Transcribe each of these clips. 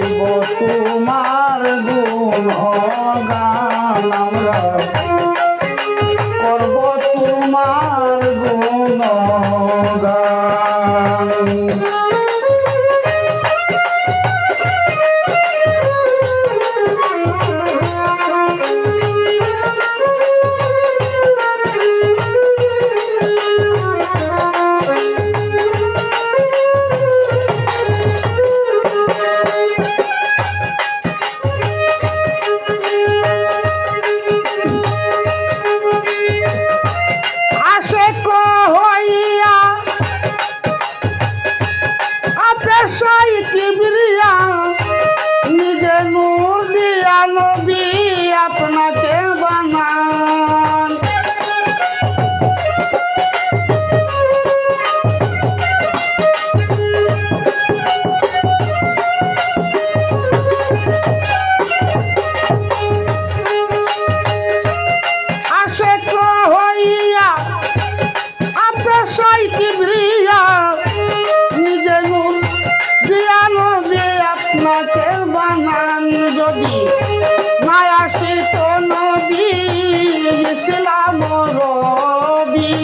গাইব তোমার গুণগান আমরা করব তোমার গুণগান। আপনাকে বানান আশেক হইয়া আপেশাই কিবরিয়া নিজে নূর দিয়া নবী আপনাকে বানান। যদি না আসিত নবী ইসলাম রবি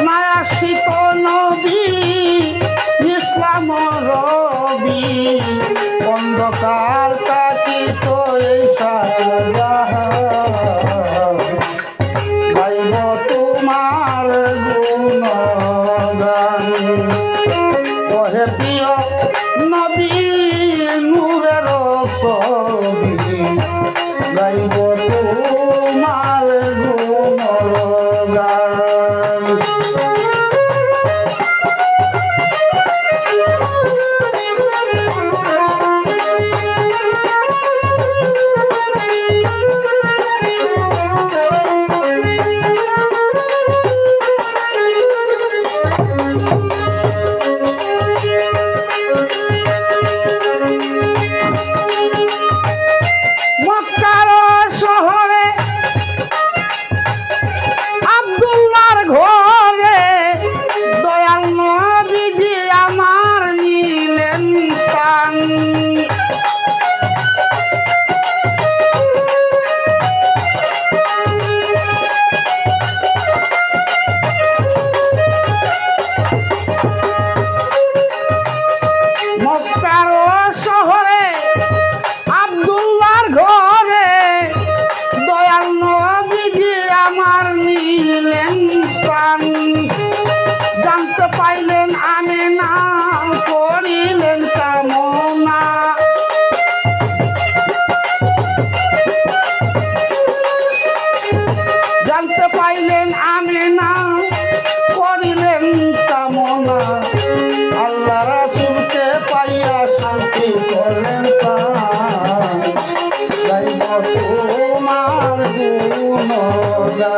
না আসিত নবী ইসলাম রবি অন্ধকার কাটিত এই সাজাহান গাইব তোমার গুণগান। ওহে প্রিয় নবী নূরের ছবি গাইব তোমার গুণগান। জানতে পাইলেন আমেনা করিলেন কামনা জানতে পাইলেন আমেনা করিলেন কামনা আল্লাহ রাসূলকে পাইয়া শান্তি করলেন গাইব তোমার গুণগান।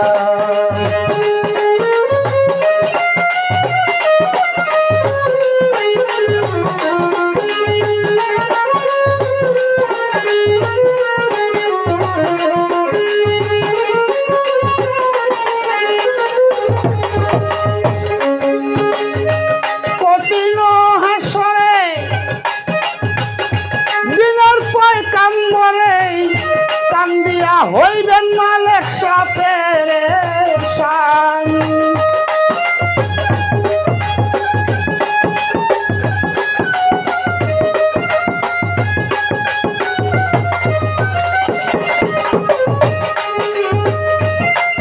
কান্দিয়া হইবেন মালিক পেরেশান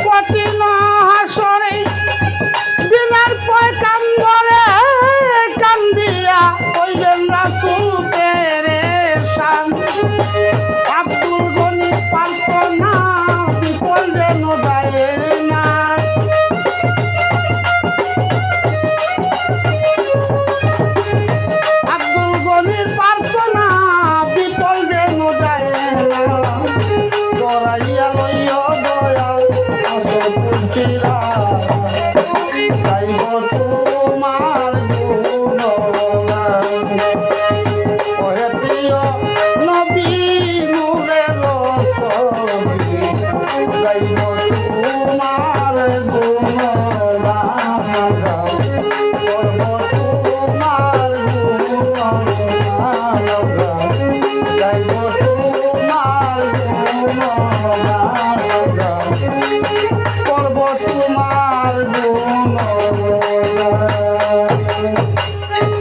কঠিন হাসরে দিনের পর কান্দরে কান্দিয়া হইবেন রাসূল পেরেশান। আব্দুল গনি পারত না বিপল যেন যায় না আব্দুল গনি পারত না বিপল যেন যায় না দরাইয়া লইয়া দয়াল আসো পুজিরা গাইব তোমার গুণগান। ওহে প্রিয় নবী নূরের ছবি গাইব তোমার গুণগান। তুমি